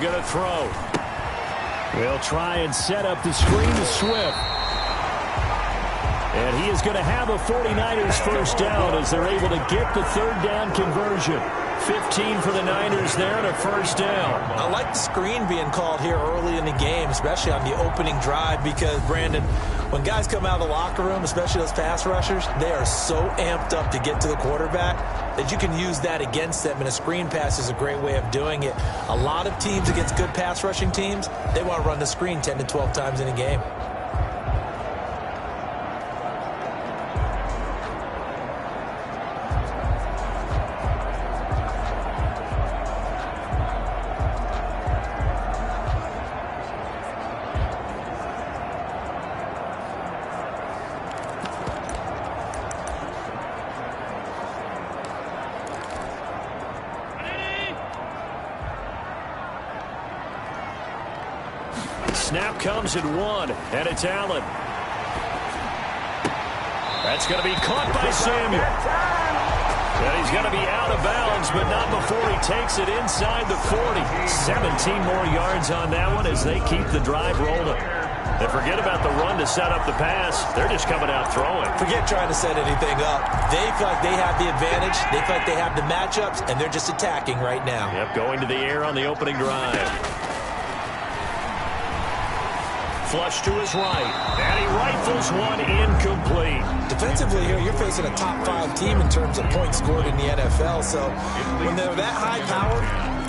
going to throw. He'll try and set up the screen to Swift. And he is going to have a 49ers first down as they're able to get the third down conversion. 15 for the Niners there and a first down. I like the screen being called here early in the game, especially on the opening drive, because, Brandon, when guys come out of the locker room, especially those pass rushers, they are so amped up to get to the quarterback that you can use that against them, and a screen pass is a great way of doing it. A lot of teams against good pass rushing teams, they want to run the screen 10 to 12 times in a game. Snap comes at 1, and it's Allen. That's going to be caught by Samuel. And he's going to be out of bounds, but not before he takes it inside the 40. 17 more yards on that one as they keep the drive rolling. And forget about the run to set up the pass. They're just coming out throwing. Forget trying to set anything up. They feel like they have the advantage. They feel like they have the matchups, and they're just attacking right now. Yep, going to the air on the opening drive. Flush to his right, and he rifles one incomplete. Defensively here, you're facing a top 5 team in terms of points scored in the NFL. So when they're that high powered,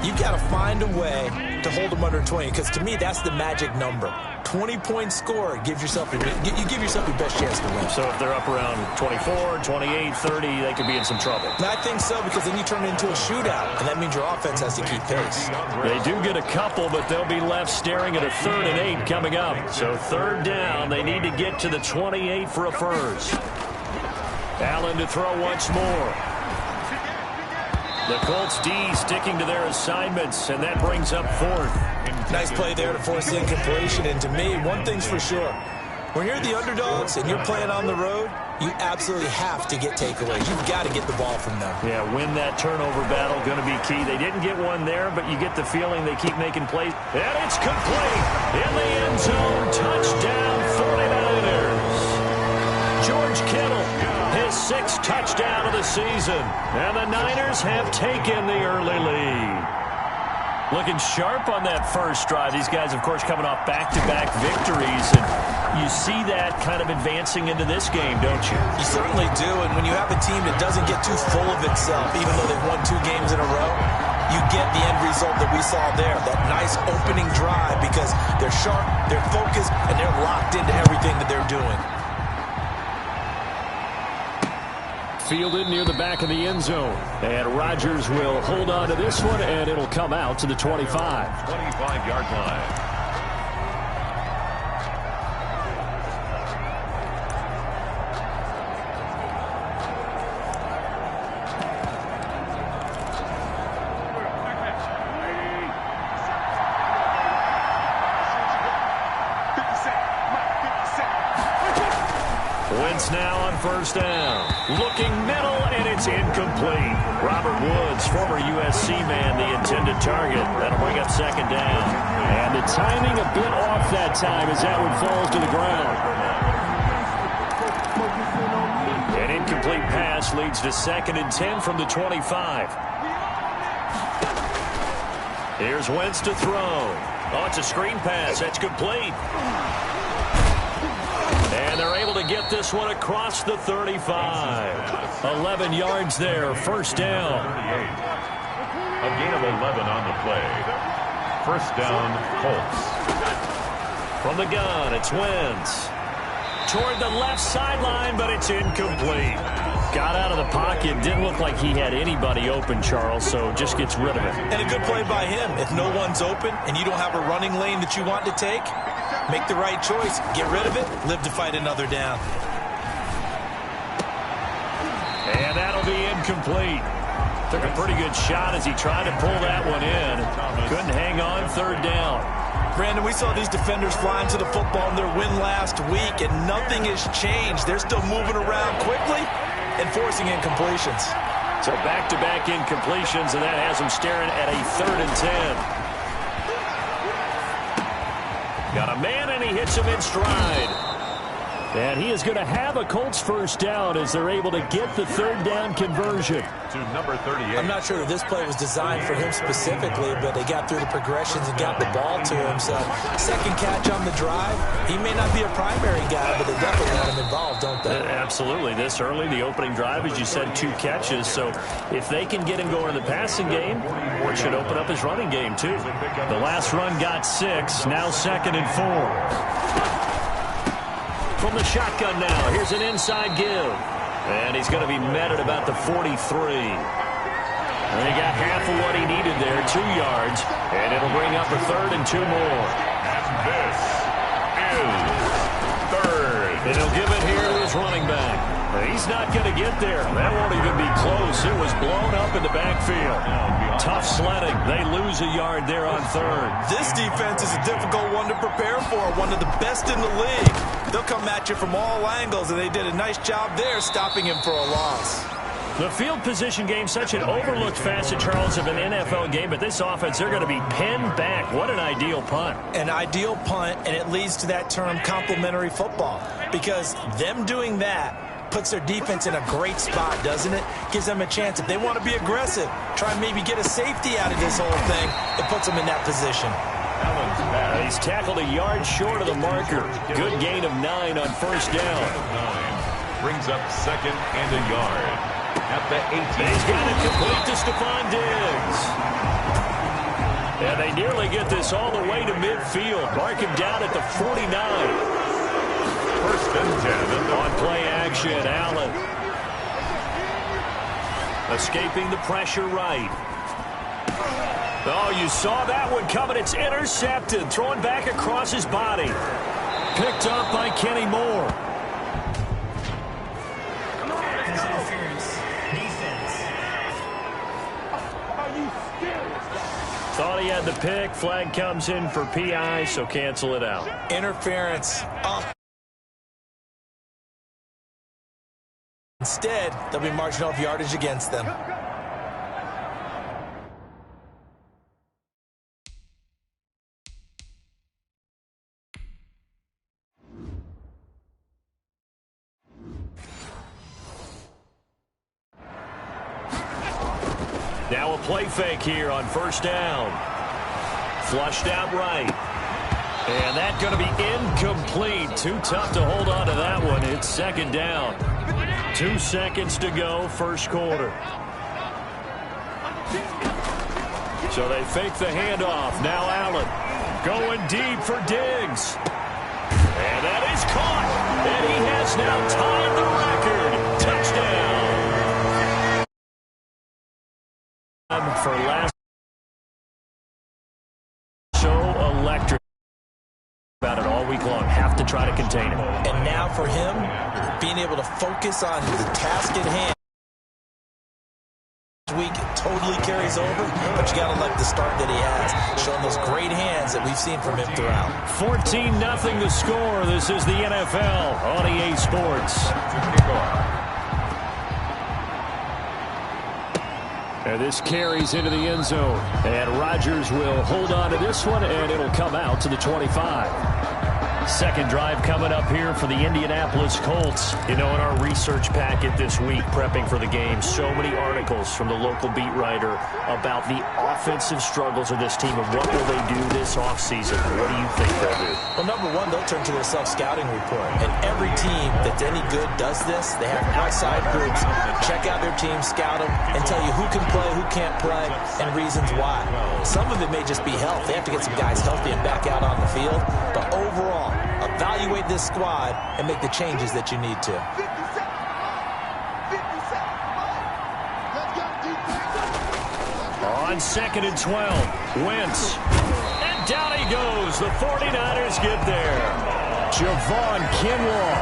you got to find a way to hold them under 20. Because to me, that's the magic number. 20 points scored, you give yourself your best chance to win. So if they're up around 24, 28, 30, they could be in some trouble. And I think so, because then you turn it into a shootout, and that means your offense has to keep pace. They do get a couple, but they'll be left staring at a 3rd and 8 coming up. So third down, they need to get to the 28 for a first. Allen to throw once more. The Colts D sticking to their assignments, and that brings up 4th. Nice play there to force the incompletion. And to me, one thing's for sure. When you're the underdogs and you're playing on the road, you absolutely have to get takeaways. You've got to get the ball from them. Yeah, win that turnover battle, going to be key. They didn't get one there, but you get the feeling they keep making plays. And it's complete. In the end zone, touchdown 49ers. George Kittle, his 6th touchdown of the season. And the Niners have taken the early lead. Looking sharp on that first drive. These guys, of course, coming off back-to-back victories. And you see that kind of advancing into this game, don't you? You certainly do. And when you have a team that doesn't get too full of itself, even though they've won 2 games in a row, you get the end result that we saw there. That nice opening drive, because they're sharp, they're focused, and they're locked into everything that they're doing. Fielded near the back of the end zone. And Rodgers will hold on to this one, and it'll come out to the 25. 25-yard line. Wentz now on first down. Looking middle, and it's incomplete. Robert Woods, former USC man, the intended target. That'll bring up 2nd down. And the timing a bit off that time as that one falls to the ground. An incomplete pass leads to 2nd and 10 from the 25. Here's Wentz to throw. Oh, it's a screen pass. That's complete. And they're able to get this one across the 35. 11 yards there, first down. A gain of 11 on the play. First down, Colts. From the gun, it's Wentz. Toward the left sideline, but it's incomplete. Got out of the pocket. Didn't look like he had anybody open, Charles, so just gets rid of it. And a good play by him. If no one's open and you don't have a running lane that you want to take, make the right choice. Get rid of it. Live to fight another down. And that'll be incomplete. Took a pretty good shot as he tried to pull that one in. Couldn't hang on, 3rd down. Brandon, we saw these defenders flying to the football in their win last week, and nothing has changed. They're still moving around quickly and forcing incompletions. So back-to-back incompletions, and that has them staring at a 3rd and 10. Got a man, and he hits him in stride. And he is going to have a Colts first down as they're able to get the third down conversion. To number 38. I'm not sure that this play was designed for him specifically, but they got through the progressions and got the ball to him. So second catch on the drive. He may not be a primary guy, but they definitely want him involved, don't they? Absolutely. This early, the opening drive, as you said, 2 catches. So if they can get him going in the passing game, it should open up his running game, too. The last run got 6. Now 2nd and 4. From the shotgun now, here's an inside give. And he's going to be met at about the 43. And he got half of what he needed there, 2 yards. And it'll bring up a 3rd and 2 more. And this is 3rd. And he'll give it here to his running back. He's not going to get there. That won't even be close. It was blown up in the backfield. Tough sledding. They lose a yard there on 3rd. This defense is a difficult one to prepare for, one of the best in the league. They'll come at you from all angles, and they did a nice job there stopping him for a loss. The field position game, such an overlooked facet, Charles, of an NFL game, but this offense, they're going to be pinned back. What an ideal punt. An ideal punt, and it leads to that term complementary football, because them doing that puts their defense in a great spot, doesn't it? Gives them a chance. If they want to be aggressive, try and maybe get a safety out of this whole thing, it puts them in that position. He's tackled a yard short of the marker. Good gain of 9 on first down. 9 brings up 2nd and a yard at the 18. He's got it complete to Stephon Diggs. And they nearly get this all the way to midfield. Mark him down at the 49. 1st and 10. On play action, Allen. Escaping the pressure right. Oh, you saw that one coming. It's intercepted. Thrown back across his body. Picked up by Kenny Moore. Thought he had the pick. Flag comes in for PI, so cancel it out. Interference. Instead, they'll be marching off yardage against them. Now a play fake here on first down. Flushed out right. And that's going to be incomplete. Too tough to hold on to that one. It's 2nd down. 2 seconds to go, first quarter. So they fake the handoff. Now Allen going deep for Diggs. And that is caught. And he has now tied the record. Touchdown. For last, so electric about it all week long. Have to try to contain him. And now for him, being able to focus on the task at hand. Week totally carries over, but you got to like the start that he has, showing those great hands that we've seen from him throughout. 14-0 the score. This is the NFL on EA Sports. And this carries into the end zone. And Rodgers will hold on to this one, and it'll come out to the 25. Second drive coming up here for the Indianapolis Colts. You know, in our research packet this week, prepping for the game, so many articles from the local beat writer about the offensive struggles of this team and what will they do this offseason. What do you think they'll do? Well, number one, they'll turn to their self-scouting report. And every team that's any good does this. They have outside groups. Check out their team, scout them, and tell you who can play, who can't play, and reasons why. Some of it may just be health. They have to get some guys healthy and back out on the field. But overall, evaluate this squad and make the changes that you need to. On 2nd and 12, Wentz. And down he goes. The 49ers get there. Javon Kinlaw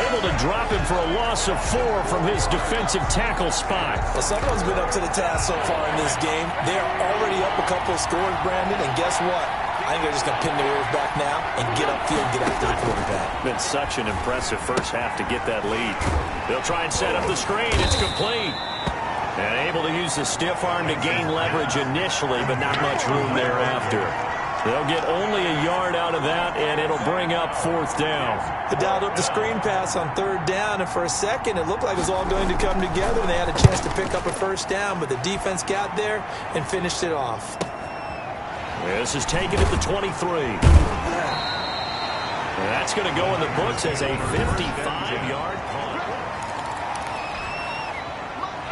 able to drop him for a loss of 4 from his defensive tackle spot. Well, someone's been up to the task so far in this game. They are already up a couple of scores, Brandon, and guess what? I think they're just going to pin their ears back now and get upfield and get after the quarterback. Been such an impressive first half to get that lead. They'll try and set up the screen. It's complete. And able to use the stiff arm to gain leverage initially, but not much room thereafter. They'll get only a yard out of that, and it'll bring up 4th down. They dialed up the screen pass on 3rd down, and for a second it looked like it was all going to come together, and they had a chance to pick up a 1st down, but the defense got there and finished it off. This is taken at the 23. That's going to go in the books as a 55-yard punt.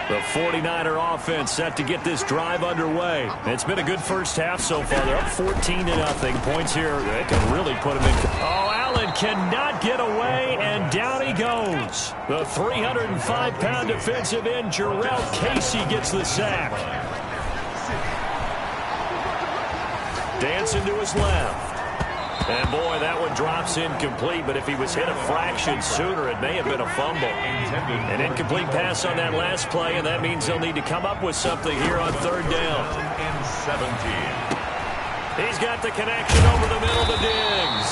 The 49er offense set to get this drive underway. It's been a good first half so far. They're up 14-0. Points here, they can really put them in. Oh, Allen cannot get away, and down he goes. The 305-pound defensive end, Jarrell Casey, gets the sack. Dancing to his left. And, boy, that one drops incomplete, but if he was hit a fraction sooner, it may have been a fumble. An incomplete pass on that last play, and that means they'll need to come up with something here on 3rd down. 17. He's got the connection over the middle to Diggs.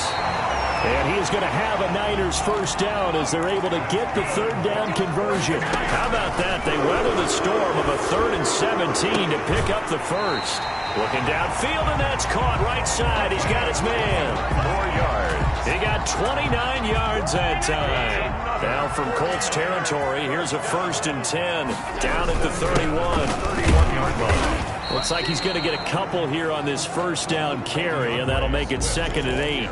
And he is going to have a Niners 1st down as they're able to get the 3rd down conversion. How about that? They weather the storm of a 3rd and 17 to pick up the 1st. Looking downfield, and that's caught right side. He's got his man. 4 yards. He got 29 yards that time. Now from Colts territory, here's a 1st and 10 down at the 31-yard line. Looks like he's going to get a couple here on this 1st down carry, and that'll make it 2nd and 8.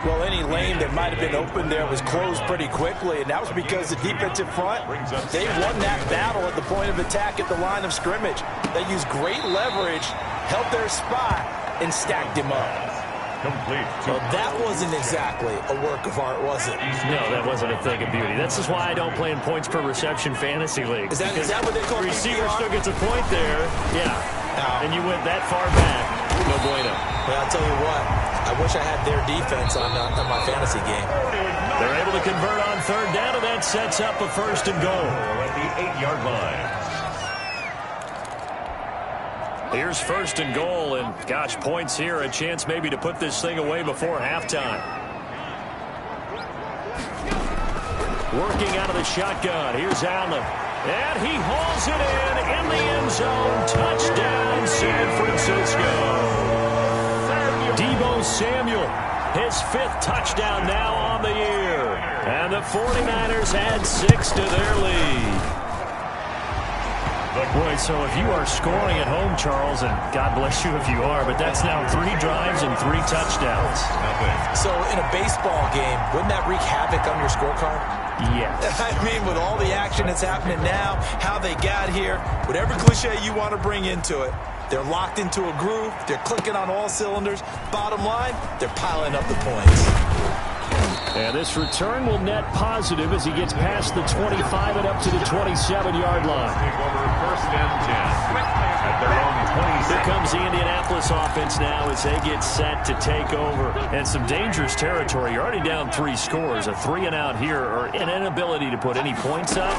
Well, any lane that might have been open there was closed pretty quickly, and that was because the defensive front, they won that battle at the point of attack at the line of scrimmage. They used great leverage, held their spot, and stacked him up. Complete. Well, that wasn't exactly a work of art, was it? No, that wasn't a thing of beauty. That's just why I don't play in points per reception fantasy leagues. Is that what they call the receiver PPR? still gets a point there. Yeah. And you went that far back. No bueno. Well, I'll tell you what. I wish I had their defense on my fantasy game. They're able to convert on 3rd down, and that sets up a 1st and goal. At the 8-yard line. Here's 1st and goal, and gosh, points here. A chance maybe to put this thing away before halftime. Working out of the shotgun. Here's Allen. And he hauls it in the end zone. Touchdown, San Francisco. Deebo Samuel, his 5th touchdown now on the year. And the 49ers add 6 to their lead. Boy, so if you are scoring at home, Charles, and God bless you if you are, but that's now 3 drives and 3 touchdowns. So in a baseball game, wouldn't that wreak havoc on your scorecard? Yes. I mean, with all the action that's happening now, how they got here, whatever cliche you want to bring into it, they're locked into a groove. They're clicking on all cylinders. Bottom line, they're piling up the points. And this return will net positive as he gets past the 25 and up to the 27-yard line. Take over 1st and 10 at their own 26. Here comes the Indianapolis offense now as they get set to take over. And some dangerous territory. You're already down 3 scores. A 3-and-out here, or an inability to put any points up.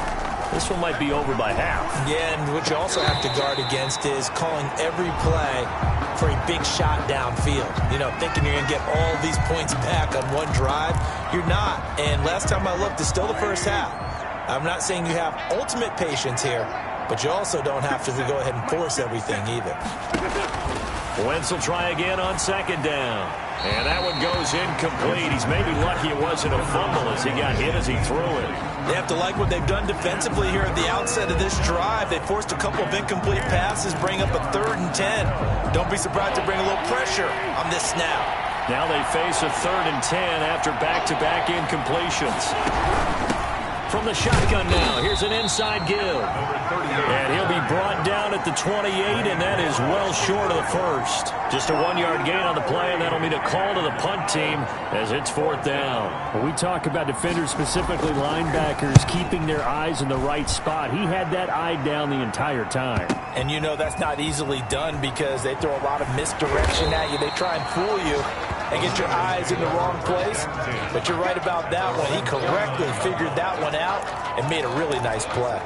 This one might be over by half. Yeah, and what you also have to guard against is calling every play for a big shot downfield. You know, thinking you're going to get all these points back on one drive. You're not. And last time I looked, it's still the first half. I'm not saying you have ultimate patience here, but you also don't have to go ahead and force everything either. Wentz will try again on 2nd down. And that one goes incomplete. He's maybe lucky it wasn't a fumble as he got hit as he threw it. They have to like what they've done defensively here at the outset of this drive. They forced a couple of incomplete passes, bring up a 3rd and 10. Don't be surprised to bring a little pressure on this snap. Now they face a 3rd and 10 after back-to-back incompletions. From the shotgun now, here's an inside give. And he'll be brought down at the 28, and that is well short of the 1st. Just a 1-yard gain on the play, and that'll mean a call to the punt team as it's 4th down. When we talk about defenders, specifically linebackers, keeping their eyes in the right spot, he had that eye down the entire time. And you know that's not easily done because they throw a lot of misdirection at you. They try and fool you and get your eyes in the wrong place. But you're right about that one. He correctly figured that one out and made a really nice play.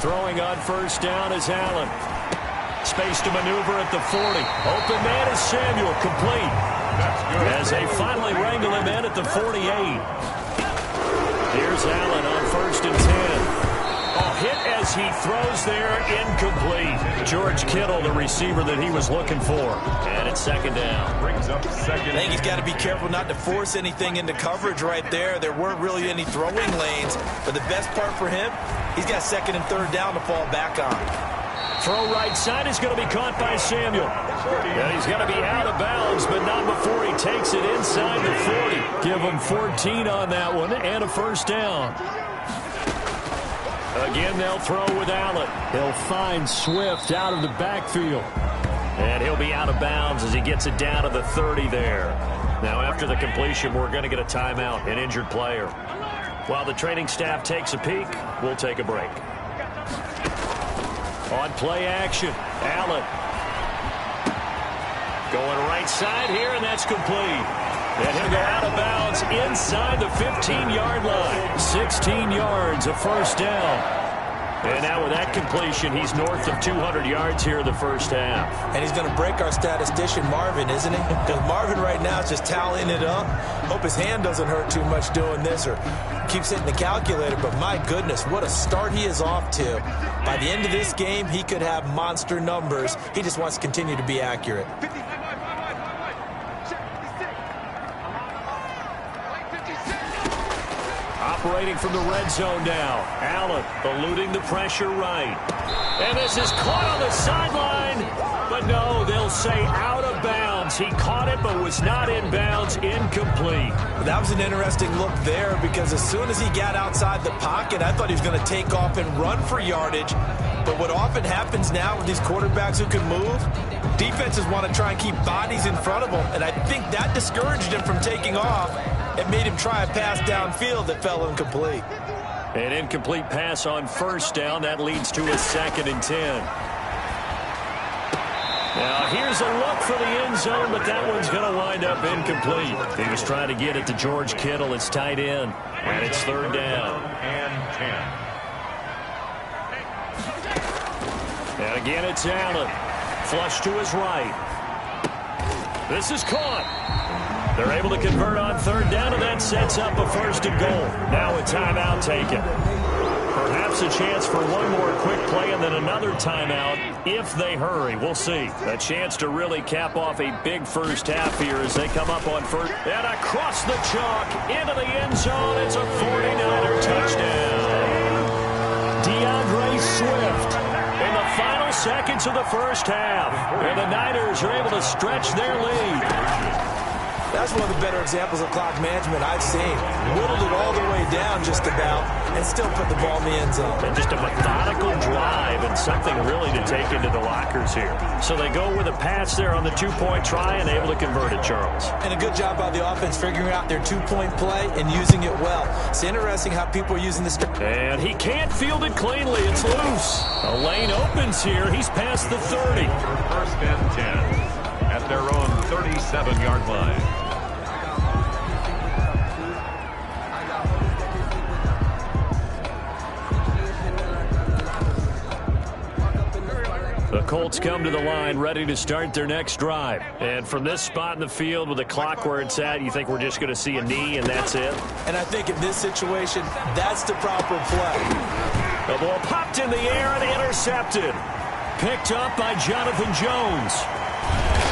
Throwing on 1st down is Allen. Space to maneuver at the 40. Open man is Samuel, complete. As they finally wrangle him in at the 48. Here's Allen on 1st and 10. Oh, hit as he throws there, incomplete. George Kittle, the receiver that he was looking for. And it's second down. Brings up second. I think he's got to be careful not to force anything into coverage right there. There weren't really any throwing lanes. But the best part for him, he's got second and third down to fall back on. Throw right side is going to be caught by Samuel. And he's going to be out of bounds, but not before he takes it inside the 40. Give him 14 on that one and a first down. Again, they'll throw with Allen. He'll find Swift out of the backfield. And he'll be out of bounds as he gets it down to the 30 there. Now, after the completion, we're going to get a timeout, an injured player. While the training staff takes a peek, we'll take a break. On play action, Allen. Going right side here, and that's complete. And he'll go out of bounds inside the 15-yard line. 16 yards, a first down. And now with that completion, he's north of 200 yards here in the first half. And he's going to break our statistician, Marvin, isn't he? Because Marvin right now is just tallying it up. Hope his hand doesn't hurt too much doing this or keeps hitting the calculator. But my goodness, what a start he is off to. By the end of this game, he could have monster numbers. He just wants to continue to be accurate. Operating from the red zone now. Allen eluding the pressure right. And this is caught on the sideline. But no, they'll say out of bounds. He caught it but was not in bounds. Incomplete. That was an interesting look there because as soon as he got outside the pocket, I thought he was going to take off and run for yardage. But what often happens now with these quarterbacks who can move, defenses want to try and keep bodies in front of them. And I think that discouraged him from taking off. It made him try a pass downfield that fell incomplete. An incomplete pass on first down. That leads to a 2nd and 10. Now, here's a look for the end zone, but that one's going to wind up incomplete. He was trying to get it to George Kittle. It's tight end, and it's third down. And 10. And again, it's Allen. Flush to his right. This is caught. They're able to convert on third down, and that sets up a 1st and goal. Now a timeout taken. Perhaps a chance for one more quick play and then another timeout if they hurry. We'll see. A chance to really cap off a big first half here as they come up on first. And across the chalk into the end zone. It's a 49er touchdown. DeAndre Swift in the final seconds of the first half. And the Niners are able to stretch their lead. That's one of the better examples of clock management I've seen. Whittled it all the way down just about and still put the ball in the end zone. And just a methodical drive and something really to take into the lockers here. So they go with a pass there on the 2-point try and able to convert it, Charles. And a good job by the offense figuring out their 2-point play and using it well. It's interesting how people are using this. And he can't field it cleanly. It's loose. A lane opens here. He's past the 30. 1st and 10 at their own 37-yard line. The Colts come to the line ready to start their next drive. And from this spot in the field with the clock where it's at, you think we're just going to see a knee and that's it? And I think in this situation, that's the proper play. The ball popped in the air and intercepted. Picked up by Jonathan Jones.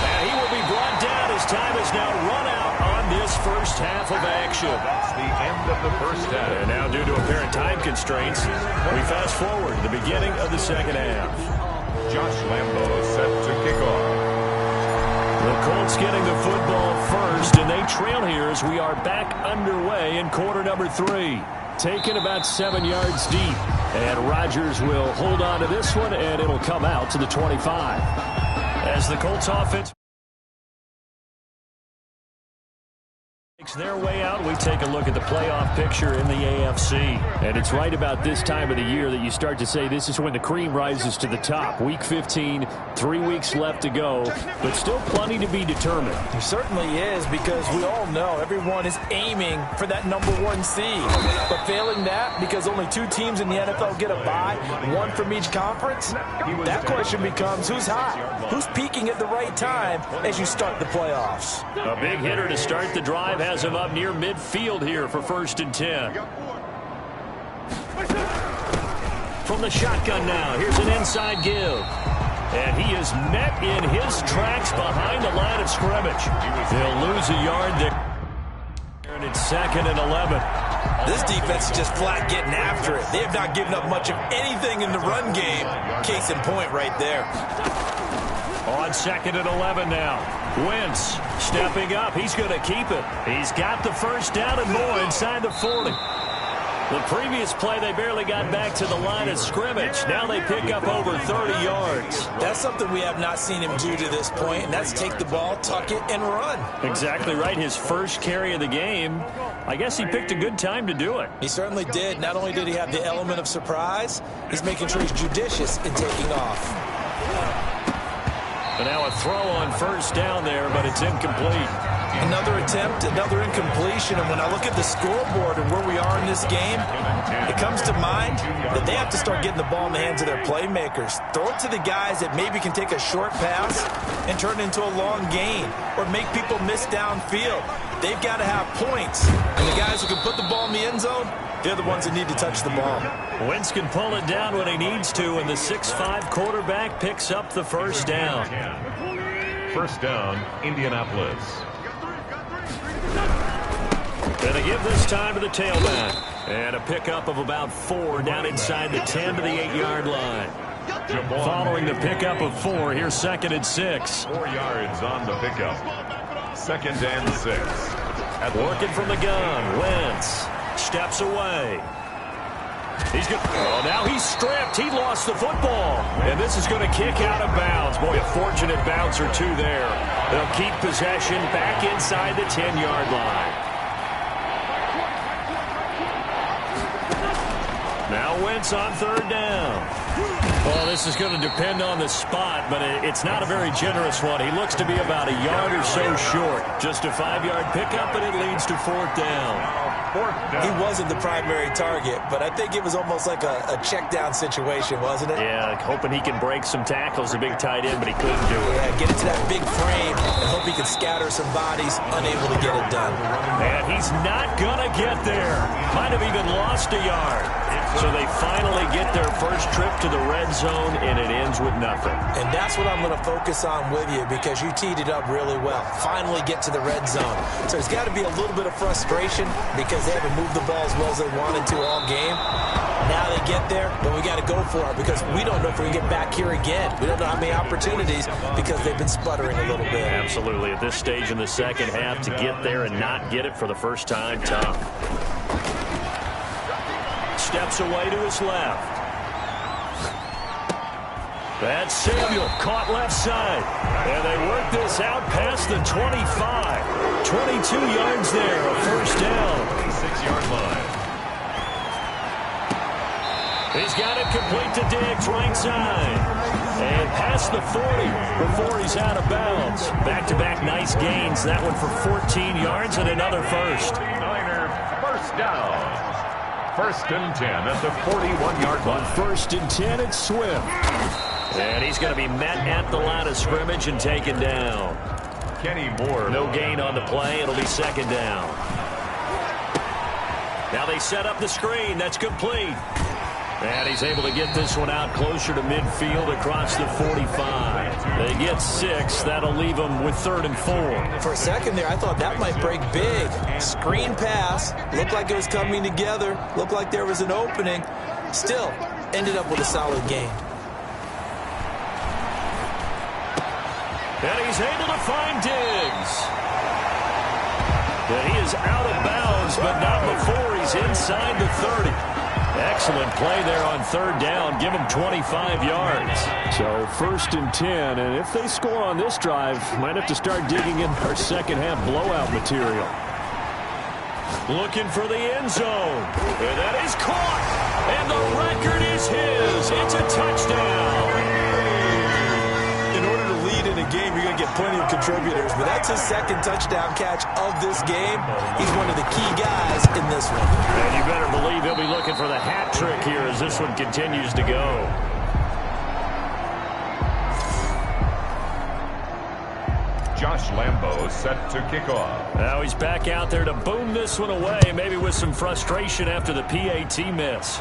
And he will be brought down as time is now run out on this first half of action. That's the end of the first half. And now due to apparent time constraints, we fast forward to the beginning of the second half. Josh Lambo set to kick off. The Colts getting the football first, and they trail here as we are back underway in quarter number 3. Taken about 7 yards deep. And Rodgers will hold on to this one, and it'll come out to the 25. As the Colts offense makes their way out, we take a look at the playoff picture in the AFC. And it's right about this time of the year that you start to say this is when the cream rises to the top. Week 15, 3 weeks left to go, but still plenty to be determined. There certainly is, because we all know everyone is aiming for that #1 seed. But failing that, because only 2 teams in the NFL get a bye, 1 from each conference, that question becomes who's hot? Who's peaking at the right time as you start the playoffs? A big hitter to start the drive has him up near midfield here for 1st and 10. from the shotgun now. Here's an inside give. And he is met in his tracks behind the line of scrimmage. He'll lose a yard there. And it's 2nd and 11. This defense is just flat getting after it. They have not given up much of anything in the run game. Case in point right there. On 2nd and 11 now. Wentz stepping up. He's going to keep it. He's got the first down and more inside the 40. The previous play, they barely got back to the line of scrimmage. Now they pick up over 30 yards. That's something we have not seen him do to this point, and that's take the ball, tuck it, and run. Exactly right. His first carry of the game. I guess he picked a good time to do it. He certainly did. Not only did he have the element of surprise, he's making sure he's judicious in taking off. And now a throw on first down there, but it's incomplete. Another attempt, another incompletion, and when I look at the scoreboard and where we are in this game, it comes to mind that they have to start getting the ball in the hands of their playmakers. Throw it to the guys that maybe can take a short pass and turn it into a long gain or make people miss downfield. They've got to have points, and the guys who can put the ball in the end zone, they're the ones that need to touch the ball. Wentz can pull it down when he needs to, and the 6'5" quarterback picks up the first down. First down, Indianapolis. Going to give this time to the tailback. And a pickup of about 4 down inside the 10 to the 8-yard line. Following the pickup of 4, here's 2nd and 6. 4 yards on the pickup. 2nd and 6. Working from the gun, Wentz steps away. He's good. Oh, now he's stripped. He lost the football. And this is going to kick out of bounds. Boy, a fortunate bounce or two there. They'll keep possession back inside the 10-yard line. Now Wentz on 3rd down. Well, this is going to depend on the spot, but it's not a very generous one. He looks to be about a yard or so short. Just a 5-yard pickup, and it leads to 4th down. He wasn't the primary target, but I think it was almost like a check down situation, wasn't it? Yeah, hoping he can break some tackles, a big tight end, but he couldn't do it. Yeah, get into that big frame and hope he can scatter some bodies, unable to get it done. And he's not going to get there. Might have even lost a yard. So they finally get their first trip to the red zone, and it ends with nothing. And that's what I'm going to focus on with you because you teed it up really well. Finally get to the red zone. So there's got to be a little bit of frustration because they haven't moved the ball as well as they wanted to all game. Now they get there, but we got to go for it because we don't know if we can get back here again. We don't know how many opportunities because they've been sputtering a little bit. Absolutely. At this stage in the second half, to get there and not get it for the first time, tough. Steps away to his left. That's Samuel, caught left side. And they work this out past the 25. 22 yards there, a first down. 6-yard line. He's got it complete to Diggs, right side. And past the 40 before he's out of bounds. Back-to-back nice gains. That one for 14 yards and another first. Niner, first down. 1st and 10 at the 41-yard line. 1st and 10, it's Swift. And he's going to be met at the line of scrimmage and taken down. Kenny Moore. No gain on the play. It'll be 2nd down. Now they set up the screen. That's complete. And he's able to get this one out closer to midfield across the 45. They get 6. That'll leave them with 3rd and 4. For a second there, I thought that might break big. Screen pass. Looked like it was coming together. Looked like there was an opening. Still, ended up with a solid gain. And he's able to find Diggs. And he is out of bounds, but not before he's inside the 30. Excellent play there on 3rd down. Give him 25 yards. So 1st and 10, and if they score on this drive, might have to start digging in our second half blowout material. Looking for the end zone. And that is caught. And the record is his. It's a touchdown. In order to lead in a game, you're going to get plenty of contributors, but that's his 2nd touchdown catch of this game. He's one of the key guys in this one. And you better believe he'll be looking for the hat trick here as this one continues to go. Josh Lambo set to kick off. Now he's back out there to boom this one away, maybe with some frustration after the PAT miss.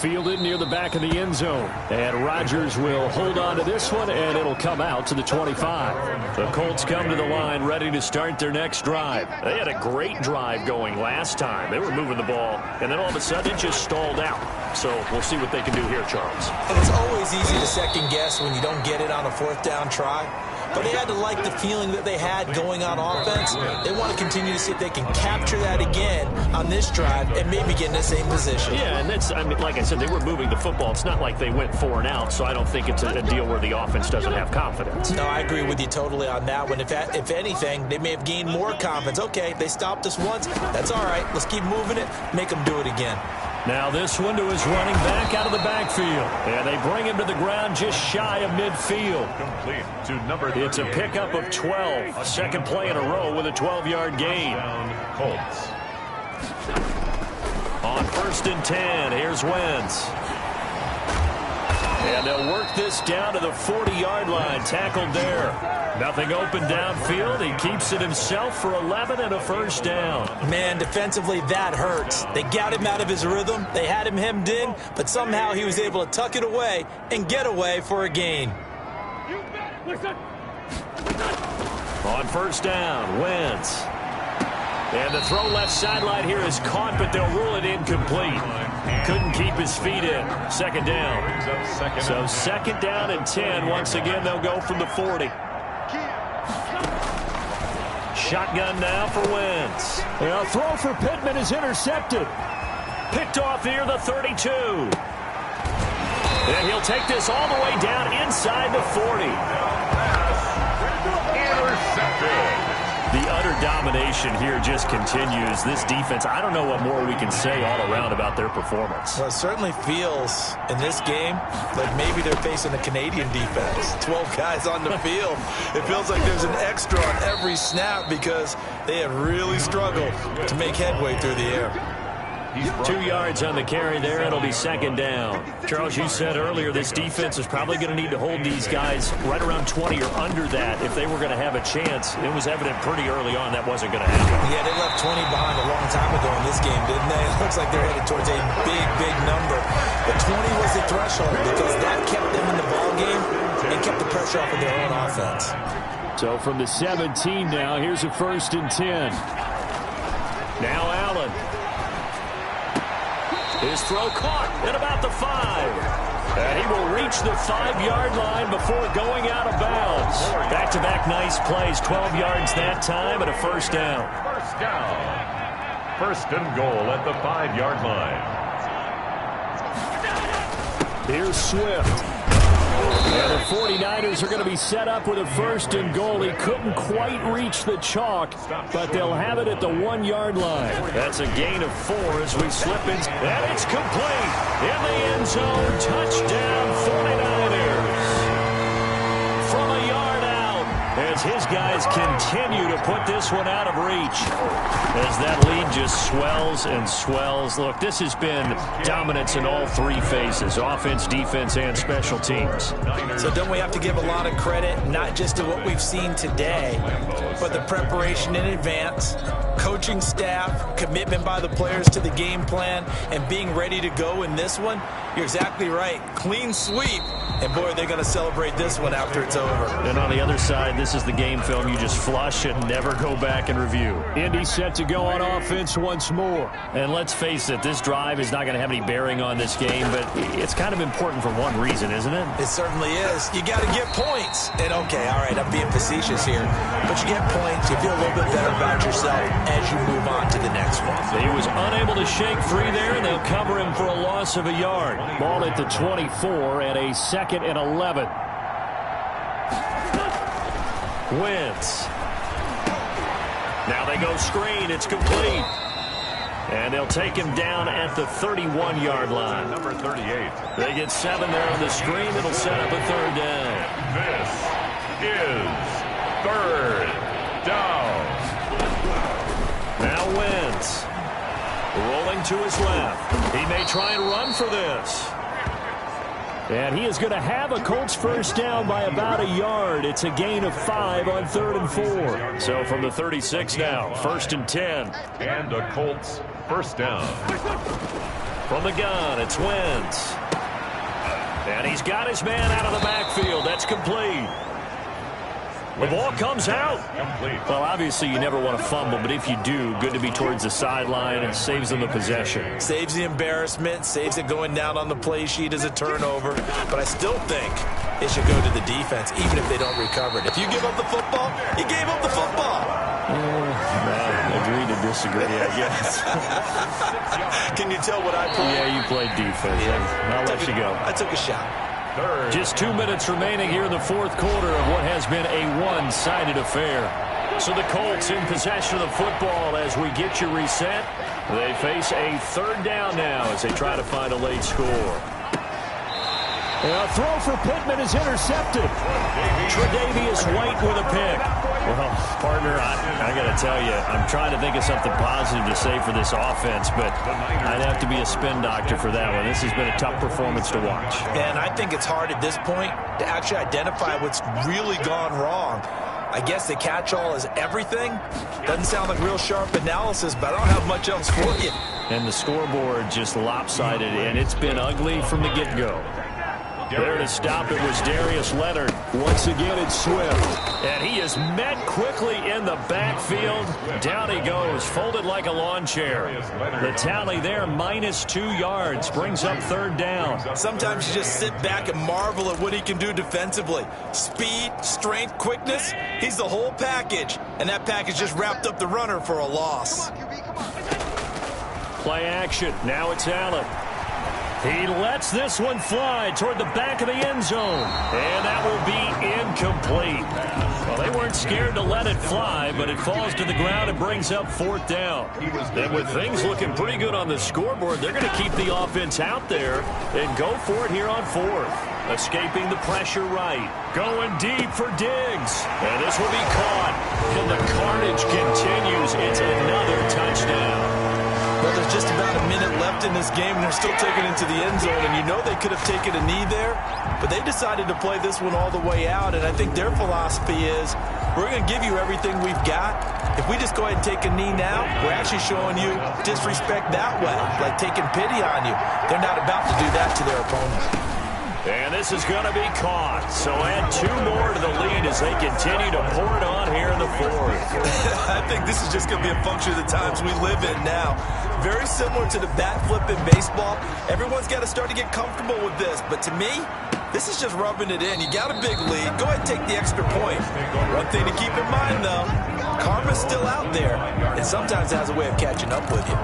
fielded near the back of the end zone. And Rodgers will hold on to this one, and it'll come out to the 25. The Colts come to the line ready to start their next drive. They had a great drive going last time. They were moving the ball, and then all of a sudden it just stalled out. So we'll see what they can do here, Charles. And it's always easy to second guess when you don't get it on a fourth down try. But they had to like the feeling that they had going on offense. They want to continue to see if they can capture that again on this drive and maybe get in the same position. Yeah, and that's, I mean, like I said, they were moving the football. It's not like they went 4 and out, so I don't think it's a deal where the offense doesn't have confidence. No, I agree with you totally on that one. If anything, they may have gained more confidence. Okay, they stopped us once. That's all right. Let's keep moving it. Make them do it again. Now this one to his running back out of the backfield. And they bring him to the ground just shy of midfield. Complete to number 38. It's a pickup of 12. A second play in a row with a 12-yard gain. Colts. On 1st and 10, here's Wentz. And they'll work this down to the 40-yard line. Tackled there. Nothing open downfield. He keeps it himself for 11 and a first down. Man, defensively, that hurts. They got him out of his rhythm. They had him hemmed in, but somehow he was able to tuck it away and get away for a gain. On 1st down, Wentz. And the throw left sideline here is caught, but they'll rule it incomplete. Couldn't keep his feet in. Second down. So second down and 10. Once again, they'll go from the 40. Shotgun now for Wentz. A throw for Pittman is intercepted. Picked off near the 32. And he'll take this all the way down inside the 40. Intercepted. The utter domination here just continues. This defense, I don't know what more we can say all around about their performance. Well, it certainly feels in this game like maybe they're facing a Canadian defense. 12 guys on the field. It feels like there's an extra on every snap because they have really struggled to make headway through the air. 2 yards on the carry there. It'll be second down. Charles, you said earlier this defense is probably going to need to hold these guys right around 20 or under that if they were going to have a chance. It was evident pretty early on that wasn't going to happen. Yeah, they left 20 behind a long time ago in this game, didn't they? It looks like they're headed towards a big, big number. But 20 was the threshold because that kept them in the ball game and kept the pressure off of their own offense. So from the 17 now, here's a 1st and 10. Now Allen. His throw caught at about the 5. And he will reach the 5-yard line before going out of bounds. Back-to-back nice plays. 12 yards that time and a first down. First down. 1st and goal at the 5-yard line. Here's Swift. And the 49ers are going to be set up with a 1st and goal. He couldn't quite reach the chalk, but they'll have it at the 1-yard line. That's a gain of 4 as we slip in. And it's complete. In the end zone, touchdown 49ers. From a yard out, as his guys continue to put this one out of reach. As that lead just swells and swells. Look, this has been dominance in all 3 phases, offense, defense, and special teams. So don't we have to give a lot of credit, not just to what we've seen today, but the preparation in advance, coaching staff, commitment by the players to the game plan, and being ready to go in this one? You're exactly right. Clean sweep. And, boy, they're going to celebrate this one after it's over. And on the other side, this is the game film you just flush and never go back and review. Indy set to go on offense once more. And let's face it, this drive is not going to have any bearing on this game, but it's kind of important for one reason, isn't it? It certainly is. You got to get points. And, okay, all right, I'm being facetious here. But you get points, you feel a little bit better about yourself as you move on to the next one. He was unable to shake free there, and they'll cover him for a loss of a yard. Ball at the 24 and a 2nd and 11. Wentz. Now they go screen. It's complete. And they'll take him down at the 31-yard line. Number 38. They get 7 there on the screen. It'll set up a 3rd down. This is 3rd down. Now Wentz. Rolling to his left. He may try and run for this. And he is going to have a Colts first down by about a yard. It's a gain of 5 on 3rd and 4. So from the 36 now, 1st and 10. And a Colts first down. From the gun, it's Wentz. And he's got his man out of the backfield. That's complete. The ball comes out. Well, obviously you never want to fumble, but if you do, good to be towards the sideline and saves them the possession. Saves the embarrassment, saves it going down on the play sheet as a turnover. But I still think it should go to the defense, even if they don't recover it. If you give up the football, you gave up the football. Agree to disagree, I guess. Can you tell what I played? Yeah, you played defense. Yeah. I'll let you go. I took a shot. Just 2 minutes remaining here in the fourth quarter of what has been a one-sided affair. So the Colts in possession of the football as we get you reset. They face a third down now as they try to find a late score. A throw for Pittman is intercepted. Tre'Davious White with a pick. Well, partner, I got to tell you, I'm trying to think of something positive to say for this offense, but I'd have to be a spin doctor for that one. This has been a tough performance to watch. And I think it's hard at this point to actually identify what's really gone wrong. I guess the catch-all is everything. Doesn't sound like real sharp analysis, but I don't have much else for you. And the scoreboard just lopsided, and it's been ugly from the get-go. There to stop it was Darius Leonard. Once again, it's Swift. And he is met quickly in the backfield. Down he goes, folded like a lawn chair. The tally there, -2 yards, brings up third down. Sometimes you just sit back and marvel at what he can do defensively. Speed, strength, quickness, he's the whole package. And that package just wrapped up the runner for a loss. Play action. Now it's Allen. He lets this one fly toward the back of the end zone. And that will be incomplete. Well, they weren't scared to let it fly, but it falls to the ground and brings up fourth down. And with things looking pretty good on the scoreboard, they're going to keep the offense out there and go for it here on fourth. Escaping the pressure right. Going deep for Diggs. And this will be caught. And the carnage continues. It's another touchdown. Well, there's just about a minute left in this game, and they're still taking it to the end zone. And you know they could have taken a knee there, but they decided to play this one all the way out. And I think their philosophy is, we're going to give you everything we've got. If we just go ahead and take a knee now, we're actually showing you disrespect that way, like taking pity on you. They're not about to do that to their opponent. And this is going to be caught. So add 2 more to the lead as they continue to pour it on here in the fourth. I think this is just going to be a function of the times we live in now. Very similar to the bat flip in baseball. Everyone's got to start to get comfortable with this. But to me, this is just rubbing it in. You got a big lead. Go ahead and take the extra point. One thing to keep in mind, though, karma's still out there. And sometimes it has a way of catching up with you.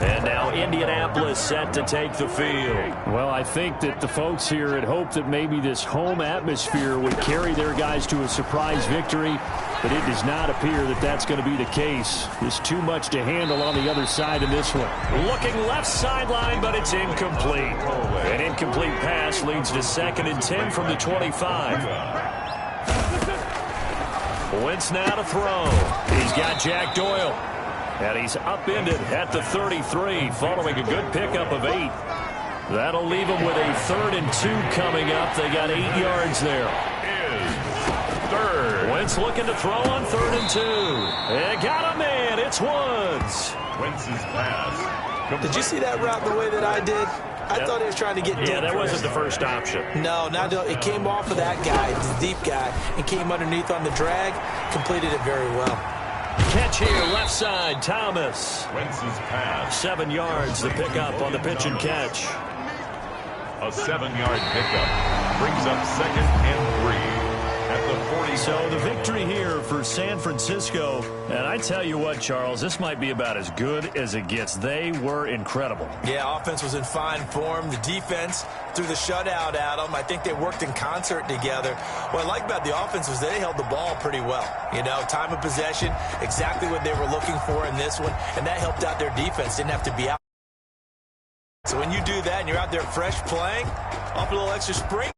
And now Indianapolis set to take the field. Well, I think that the folks here had hoped that maybe this home atmosphere would carry their guys to a surprise victory, but it does not appear that that's going to be the case. There's too much to handle on the other side in this one. Looking left sideline, but it's incomplete. An incomplete pass leads to 2nd and 10 from the 25. Wentz now to throw. He's got Jack Doyle. And he's upended at the 33 following a good pickup of 8. That'll leave them with a 3rd and 2 coming up. They got 8 yards there. Third. Wentz looking to throw on 3rd and 2. They got a man. It's Woods. Wentz's pass. Did you see that route the way that I did? I thought he was trying to get deep. Yeah, that wasn't the first option. No, it came off of that guy, the deep guy, and came underneath on the drag. Completed it very well. Catch here, left side, Thomas. Wentz's pass. 7 yards, the pickup on the pitch and catch. A 7-yard pickup brings up 2nd and 3 at the 40. So the victory here for San Francisco. And I tell you what, Charles, this might be about as good as it gets. They were incredible. Yeah, offense was in fine form. The defense threw the shutout at them. I think they worked in concert together. What I like about the offense was they held the ball pretty well. You know, time of possession, exactly what they were looking for in this one, and that helped out their defense. Didn't have to be out. So when you do that and you're out there fresh playing, off a little extra spring.